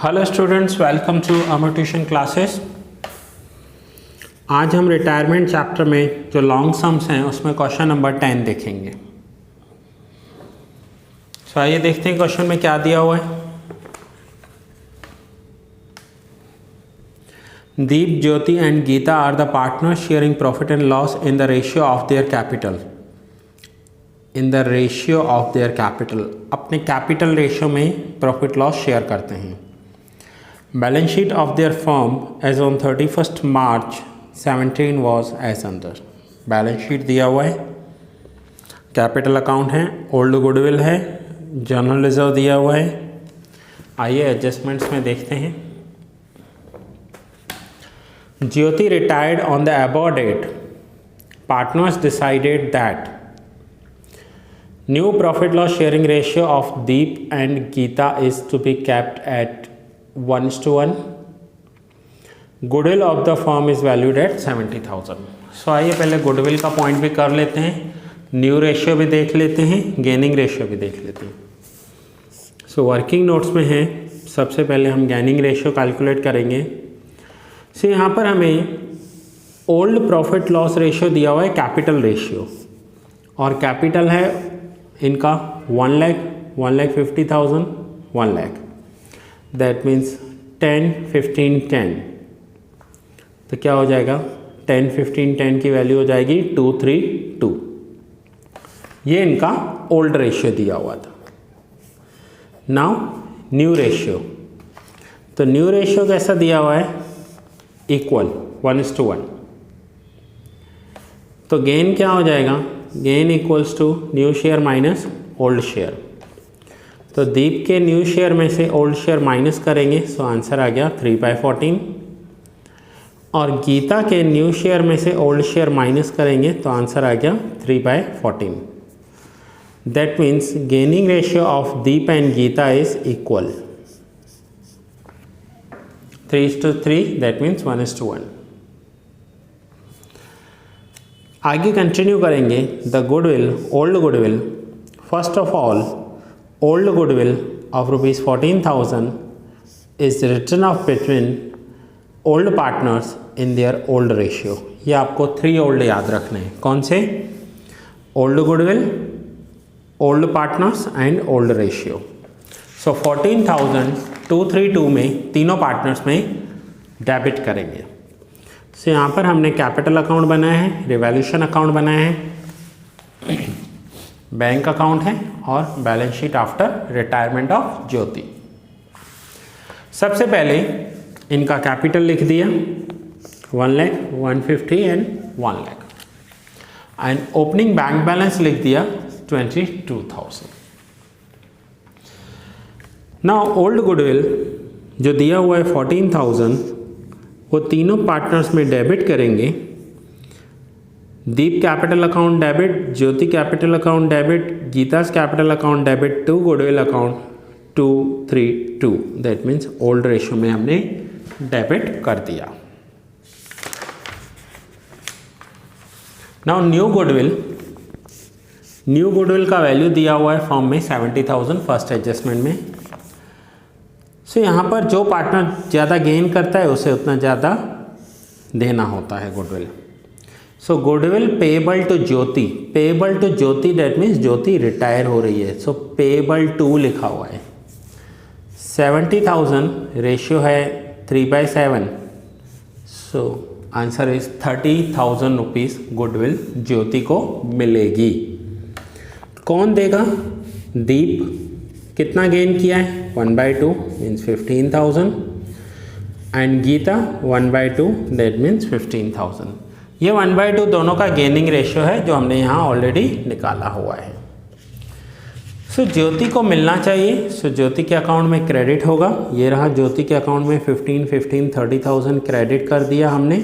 Hello students, welcome to Amar tuition classes. आज हम retirement chapter में जो लॉन्ग सम्स हैं उसमें क्वेश्चन नंबर 10 देखेंगे। सो आइए देखते हैं क्वेश्चन में क्या दिया हुआ है। Deep, Jyoti and Geeta are the partners sharing profit and loss in the ratio of their capital. In the ratio of their capital, अपने कैपिटल रेशियो में प्रॉफिट लॉस शेयर करते हैं। Balance sheet of their firm as on 31st March 17 was as under. Balance sheet दिया हुआ है, capital account है, old goodwill है, general reserve दिया हुआ है। आइए एडजस्टमेंट्स में देखते हैं। ज्योति retired on the above date, partners decided that new profit loss sharing ratio of Deep and Geeta is to be kept at 1:1. Goodwill of the firm is valued at 70,000. So आइए पहले goodwill का पॉइंट भी कर लेते हैं, न्यू रेशियो भी देख लेते हैं, गेनिंग रेशियो भी देख लेते हैं। सो वर्किंग नोट्स में है, सबसे पहले हम गेनिंग रेशियो कैलकुलेट करेंगे। सो यहाँ पर हमें ओल्ड प्रॉफिट लॉस रेशियो दिया हुआ है कैपिटल रेशियो, और कैपिटल है इनका 1 लाख, 1,50,000, 1 लाख। That means 10, 15, 10। तो क्या हो जाएगा, 10, 15, 10 की वैल्यू हो जाएगी 2, 3, 2। ये इनका ओल्ड रेशियो दिया हुआ था। नाउ न्यू रेशियो, तो न्यू रेशियो कैसा दिया हुआ है, इक्वल 1:1। तो गेन क्या हो जाएगा, gain equals to new share minus old share. तो दीप के न्यू शेयर में से ओल्ड शेयर माइनस करेंगे, सो आंसर आ गया 3/14। और गीता के न्यू शेयर में से ओल्ड शेयर माइनस करेंगे तो आंसर आ गया 3/14। That means gaining ratio of Deep and Geeta is equal 3:3, that means 1:1। आगे कंटिन्यू करेंगे। The goodwill, old goodwill, first of all old goodwill of rupees 14,000 is written off between old partners in their old ratio. ये आपको 3 old याद रखने हैं। कौन से? old goodwill, old partners and old ratio. So 14,232 में तीनों पार्टनर्स में डेबिट करेंगे। So यहाँ पर हमने कैपिटल अकाउंट बनाया है, रिवैल्यूशन अकाउंट बनाया है, बैंक अकाउंट है, और balance sheet after retirement of Jyoti. सबसे पहले इनका कैपिटल लिख दिया 1 lakh, 150 and 1 lakh, and opening bank balance लिख दिया 22,000। नाउ ओल्ड गुडविल जो दिया हुआ है 14,000, वो तीनों पार्टनर्स में डेबिट करेंगे। Deep capital account debit, Jyoti capital account debit, Geeta's capital account debit to goodwill account 2, 3, 2। That means old ratio में हमने डेबिट कर दिया। Now new goodwill, new goodwill का वैल्यू दिया हुआ है फॉर्म में 70,000 फर्स्ट एडजस्टमेंट में। सो यहाँ पर जो पार्टनर ज़्यादा गेन करता है उसे उतना ज़्यादा देना होता है goodwill. So goodwill payable to Jyoti, payable to Jyoti that means Jyoti retire हो रही है, सो पेएबल टू लिखा हुआ है। 70,000 रेशियो है 3/7, so answer is 30,000 rupees goodwill Jyoti को मिलेगी। कौन देगा? दीप कितना गेन किया है, 1/2 means 15,000, and Gita 1/2 that means 15,000। ये 1/2 दोनों का गेनिंग रेशियो है जो हमने यहाँ ऑलरेडी निकाला हुआ है। सो ज्योति को मिलना चाहिए, सो ज्योति के अकाउंट में क्रेडिट होगा। ये रहा ज्योति के अकाउंट में 15, 15, 30,000 क्रेडिट कर दिया हमने।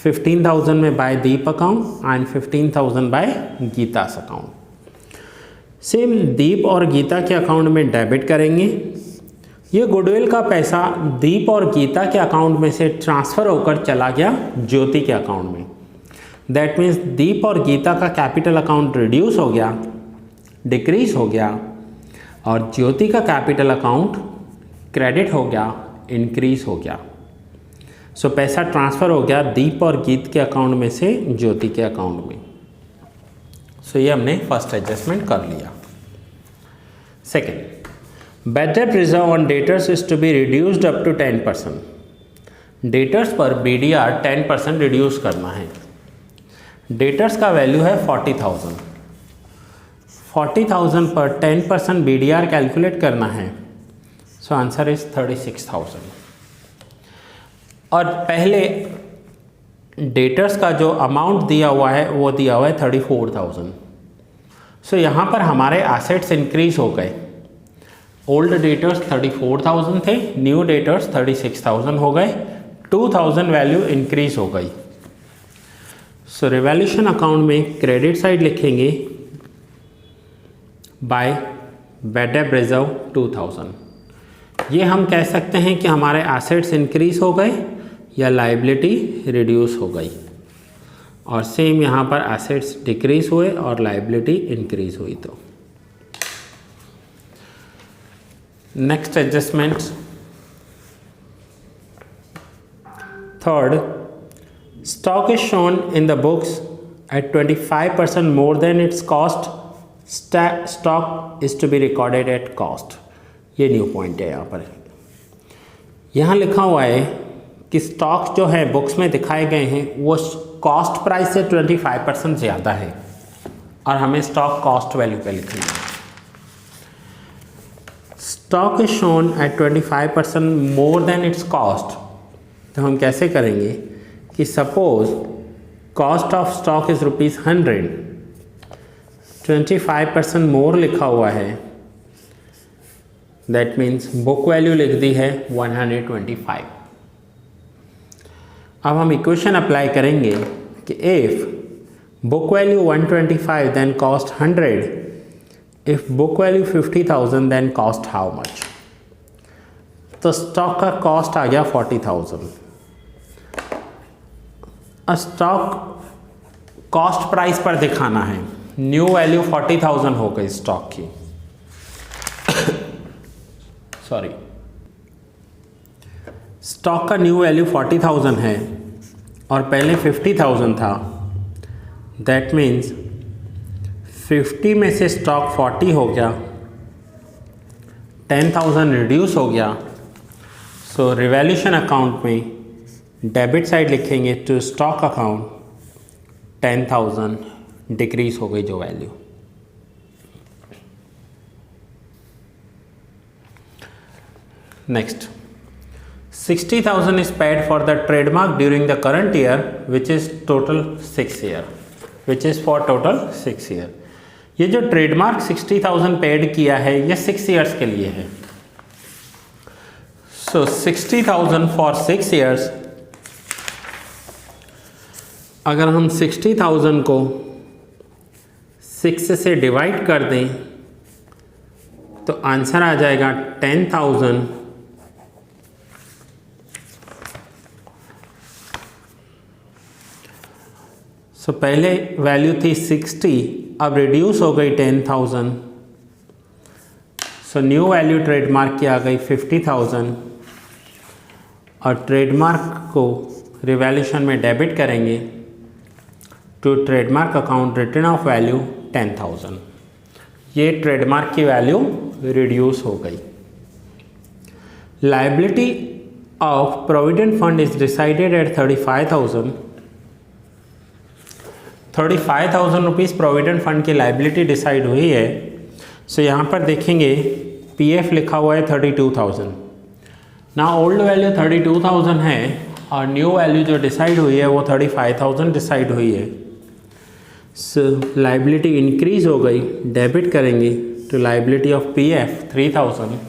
15,000 में by Deep account and 15,000 by Geeta's account. Same Deep और गीता के अकाउंट में डेबिट करेंगे। ये गुडविल का पैसा दीप और गीता के अकाउंट में से ट्रांसफ़र होकर चला गया ज्योति के अकाउंट में। दैट मीन्स दीप और गीता का कैपिटल अकाउंट रिड्यूस हो गया, डिक्रीज हो गया, और ज्योति का कैपिटल अकाउंट क्रेडिट हो गया, इंक्रीज हो गया। सो पैसा ट्रांसफ़र हो गया दीप और गीत के अकाउंट में से ज्योति के अकाउंट में। सो ये हमने फर्स्ट एडजस्टमेंट कर लिया। Second, bad debt reserve on debtors is to be reduced up to 10%। Debtors पर BDR 10% रिड्यूस करना है। डेटर्स का वैल्यू है 40,000। 40,000 पर 10% BDR कैलकुलेट करना है। सो आंसर इज 36,000। और पहले डेटर्स का जो अमाउंट दिया हुआ है वो दिया हुआ है 34,000। सो यहाँ पर हमारे एसेट्स इंक्रीज हो गए। ओल्ड डेटर्स 34,000 थे, न्यू डेटर्स 36,000 हो गए, 2,000 वैल्यू इंक्रीज हो गई। सो रिवैल्यूएशन अकाउंट में क्रेडिट साइड लिखेंगे बाय बैड डेट रिजर्व 2,000। ये हम कह सकते हैं कि हमारे एसेट्स इंक्रीज हो गए या लाइबिलिटी रिड्यूस हो गई। और सेम यहाँ पर एसेट्स डिक्रीज हुए और लाइबिलिटी इंक्रीज हुई। तो next adjustment, third, stock is shown in the books at 25% more than its cost, stock is to be recorded at cost. ये न्यू पॉइंट है। यहाँ पर यहाँ लिखा हुआ है कि स्टॉक्स जो है बुक्स में दिखाए गए हैं वो कॉस्ट प्राइस से 25% ज़्यादा है और हमें स्टॉक कॉस्ट वैल्यू पे लिखना है। Stock is shown at 25% more than its cost. तो हम कैसे करेंगे कि suppose cost of stock is ₹100, 25% more लिखा हुआ है, दैट मीन्स बुक वैल्यू लिख दी है 125। अब हम इक्वेशन अप्लाई करेंगे कि if book value 125 then cost 100, if book value 50,000 then cost how much. तो स्टॉक का कॉस्ट आ गया 40,000। स्टॉक कॉस्ट प्राइस पर दिखाना है, न्यू वैल्यू 40,000 हो गई स्टॉक की। सॉरी, स्टॉक का न्यू वैल्यू 40,000 है और पहले 50,000 था। दैट मीन्स 50 में से स्टॉक 40 हो गया, 10,000 रिड्यूस हो गया। सो रिवैल्यूएशन अकाउंट में डेबिट साइड लिखेंगे टू स्टॉक अकाउंट, 10,000 डिक्रीज हो गई जो value. Next, 60,000 is paid for the trademark during the current year, which is total 6 year, which is for total 6 year। ये जो ट्रेडमार्क 60,000 पेड किया है ये 6 years के लिए है। सो 60,000 for 6 years, अगर हम 60,000 को 6 से डिवाइड कर दें तो आंसर आ जाएगा 10,000 सो पहले वैल्यू थी 60, अब रिड्यूस हो गई 10,000। सो न्यू वैल्यू ट्रेडमार्क की आ गई 50,000 और ट्रेडमार्क को रिवैल्यूएशन में डेबिट करेंगे to trademark account written off value 10,000। ये ट्रेडमार्क की वैल्यू रिड्यूस हो गई। Liability of provident fund is decided at 35,000। 35,000 rupees provident fund की लाइबिलिटी डिसाइड हुई है। सो यहाँ पर देखेंगे पीएफ लिखा हुआ है 32,000। ना ओल्ड वैल्यू 32,000 है और न्यू वैल्यू जो डिसाइड हुई है वो 35,000 डिसाइड हुई है। सो लाइबिलिटी इंक्रीज हो गई, डेबिट करेंगे टू लाइबिलिटी ऑफ पीएफ 3,000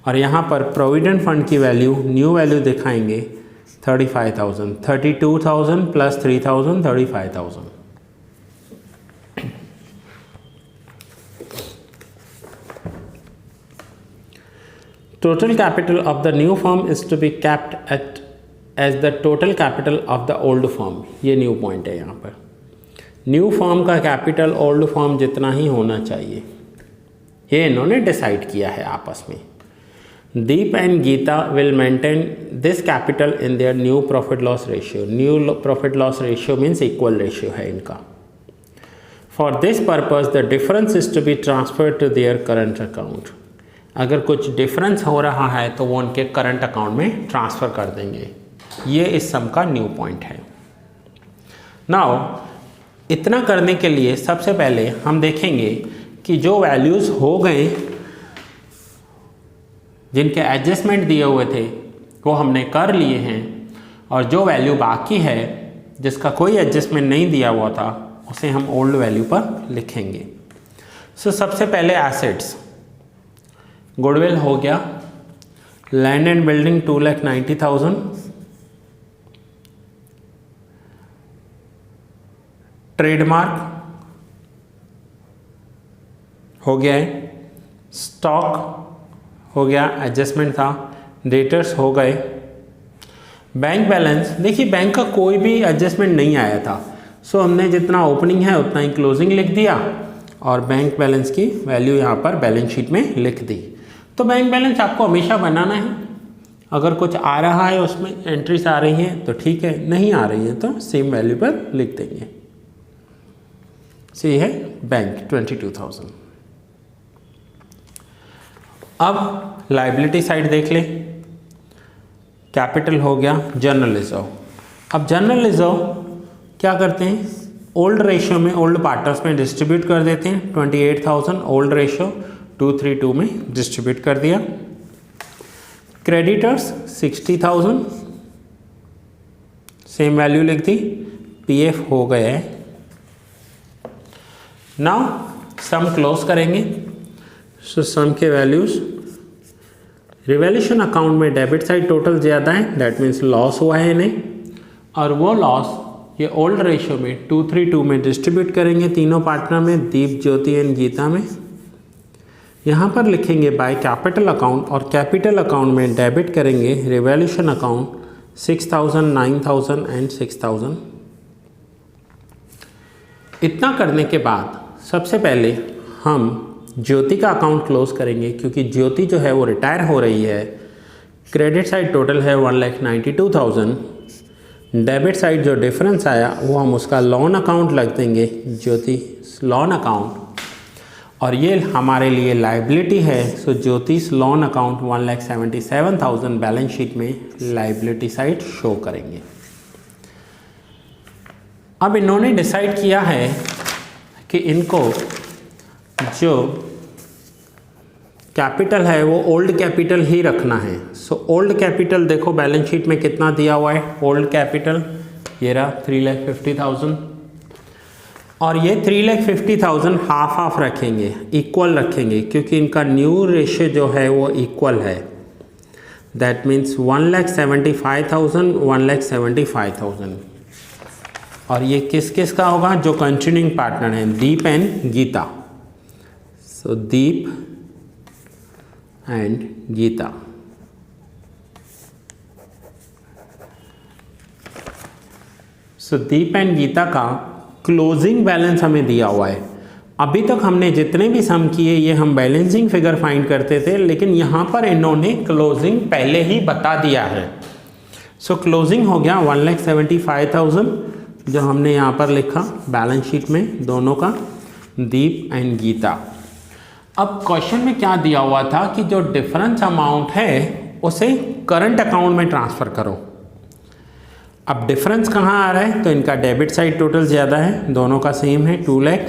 और यहाँ पर प्रोविडेंट फंड की वैल्यू न्यू वैल्यू दिखाएंगे 35,000, 32,000 plus 3,000, 35,000। Total capital of the new firm is to be kept at as the total capital of the old firm। ये new point है यहाँ पर। New firm का कैपिटल ओल्ड फर्म जितना ही होना चाहिए, ये इन्होंने डिसाइड किया है आपस में। Deep and Geeta will maintain this capital in their new profit loss ratio. New profit loss ratio means equal ratio है इनका। For this purpose the difference is to be transferred to their current account. अगर कुछ difference हो रहा है तो वो उनके करंट अकाउंट में ट्रांसफ़र कर देंगे। ये इस सम का न्यू पॉइंट है। नाउ इतना करने के लिए सबसे पहले हम देखेंगे कि जो वैल्यूज़ हो गए, जिनके एडजस्टमेंट दिए हुए थे वो हमने कर लिए हैं, और जो वैल्यू बाकी है जिसका कोई एडजस्टमेंट नहीं दिया हुआ था उसे हम ओल्ड वैल्यू पर लिखेंगे। सो सबसे पहले एसेट्स, गुडविल हो गया, लैंड एंड बिल्डिंग 2,90,000, ट्रेडमार्क हो गया है, स्टॉक हो गया, एडजस्टमेंट था, डेटर्स हो गए। बैंक बैलेंस, देखिए बैंक का कोई भी एडजस्टमेंट नहीं आया था, सो हमने जितना ओपनिंग है उतना ही क्लोजिंग लिख दिया और बैंक बैलेंस की वैल्यू यहाँ पर बैलेंस शीट में लिख दी। तो बैंक बैलेंस आपको हमेशा बनाना है। अगर कुछ आ रहा है उसमें एंट्रीज आ रही हैं तो ठीक है, नहीं आ रही हैं तो सेम वैल्यू पर लिख देंगे। ये है बैंक 22,000। अब लाइबिलिटी साइड देख ले। कैपिटल हो गया, जनरल रिजर्व। अब जनरल रिजर्व क्या करते हैं, ओल्ड रेशियो में, ओल्ड पार्टनर्स में डिस्ट्रीब्यूट कर देते हैं। 28,000 ओल्ड रेशियो 232 में डिस्ट्रीब्यूट कर दिया। क्रेडिटर्स 60,000 सेम वैल्यू लिख दी। पीएफ हो गया है। नाउ सम क्लोज करेंगे। सो सम के वैल्यूज, रिवैल्यूएशन अकाउंट में डेबिट साइड टोटल ज़्यादा है, दैट मीन्स लॉस हुआ है इन्हें, और वो लॉस ये ओल्ड रेशियो में 232 में डिस्ट्रीब्यूट करेंगे तीनों पार्टनर में, दीप, ज्योति एंड गीता में। यहाँ पर लिखेंगे बाय कैपिटल अकाउंट, और कैपिटल अकाउंट में डेबिट करेंगे रिवैल्यूएशन अकाउंट 6,000, 9,000 एंड 6,000। इतना करने के बाद सबसे पहले हम ज्योति का अकाउंट क्लोज करेंगे, क्योंकि ज्योति जो है वो रिटायर हो रही है। क्रेडिट साइड टोटल है 1,92,000। डेबिट साइड जो डिफरेंस आया वो हम उसका लोन अकाउंट लग देंगे, ज्योति लोन अकाउंट, और ये हमारे लिए लाइबिलिटी है। सो ज्योतिष लोन अकाउंट 1,77,000 बैलेंस शीट में लाइबिलिटी साइड शो करेंगे। अब इन्होंने डिसाइड किया है कि इनको जो कैपिटल है वो ओल्ड कैपिटल ही रखना है। सो ओल्ड कैपिटल देखो बैलेंस शीट में कितना दिया हुआ है, ओल्ड कैपिटल ये रहा 3,50,000, और ये 3,50,000 हाफ हाफ रखेंगे, इक्वल रखेंगे, क्योंकि इनका न्यू रेशियो जो है वो इक्वल है। That means 1,75,000, 1,75,000। और ये किस किस का होगा, जो कंटिन्यूइंग पार्टनर हैं, Deep and Geeta. So Deep and Geeta. So Deep and Geeta का क्लोजिंग बैलेंस हमें दिया हुआ है। अभी तक हमने जितने भी सम किए ये हम बैलेंसिंग फिगर फाइंड करते थे, लेकिन यहाँ पर इन्होंने क्लोजिंग पहले ही बता दिया है। सो क्लोजिंग हो गया 1,75,000 जो हमने यहाँ पर लिखा बैलेंस शीट में दोनों का, दीप एंड गीता। अब क्वेश्चन में क्या दिया हुआ था कि जो डिफरेंस अमाउंट है उसे करंट अकाउंट में ट्रांसफ़र करो। अब डिफरेंस कहाँ आ रहा है, तो इनका डेबिट साइड टोटल ज़्यादा है, दोनों का सेम है 2 लाख।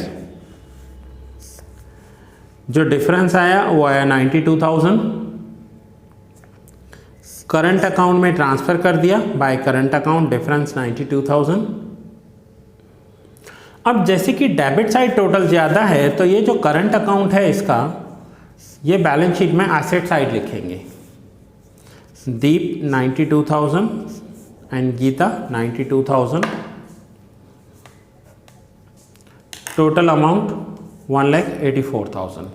जो डिफरेंस आया वो आया 92,000, करंट अकाउंट में ट्रांसफ़र कर दिया बाय करंट अकाउंट, डिफरेंस 92,000। अब जैसे कि डेबिट साइड टोटल ज़्यादा है तो ये जो करंट अकाउंट है इसका, ये बैलेंस शीट में एसेट साइड लिखेंगे। Deep 92,000 and Gita 92,000, total amount 1,84,000।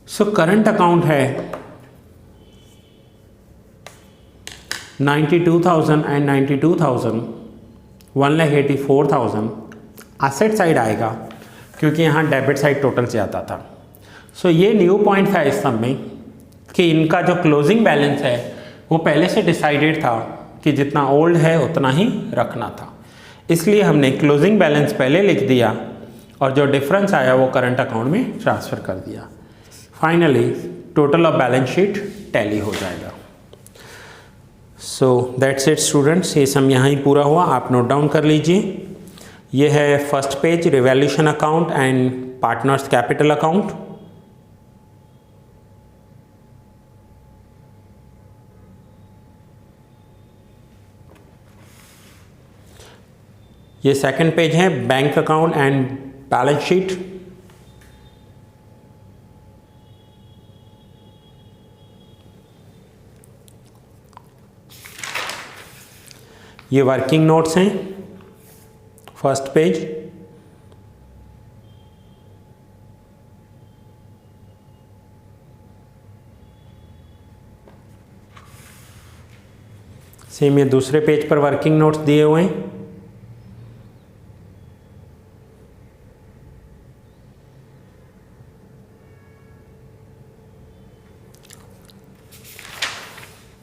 So current account है 92,000 एंड 92,000, 1,84,000। एसेट साइड आएगा क्योंकि यहाँ डेबिट साइड टोटल ज़्यादा था। सो ये न्यू पॉइंट था इस सब में कि इनका जो क्लोजिंग बैलेंस है वो पहले से डिसाइडेड था कि जितना ओल्ड है उतना ही रखना था, इसलिए हमने क्लोजिंग बैलेंस पहले लिख दिया और जो डिफरेंस आया वो करंट अकाउंट में ट्रांसफ़र कर दिया। Finally total of balance sheet tally हो जाएगा। सो दैट्स इट स्टूडेंट्स, ये सम यहाँ ही पूरा हुआ, आप नोट डाउन कर लीजिए। ये है first page, revaluation account and partners capital account. ये सेकंड पेज है, bank account and balance sheet. ये वर्किंग नोट्स हैं, फर्स्ट पेज। सेम ये दूसरे पेज पर वर्किंग नोट्स दिए हुए हैं।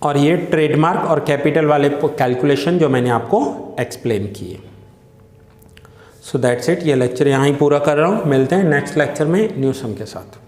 और ये ट्रेडमार्क और कैपिटल वाले कैलकुलेशन जो मैंने आपको एक्सप्लेन किए। सो दैट्स इट, ये लेक्चर यहाँ ही पूरा कर रहा हूँ। मिलते हैं नेक्स्ट लेक्चर में न्यू सम के साथ।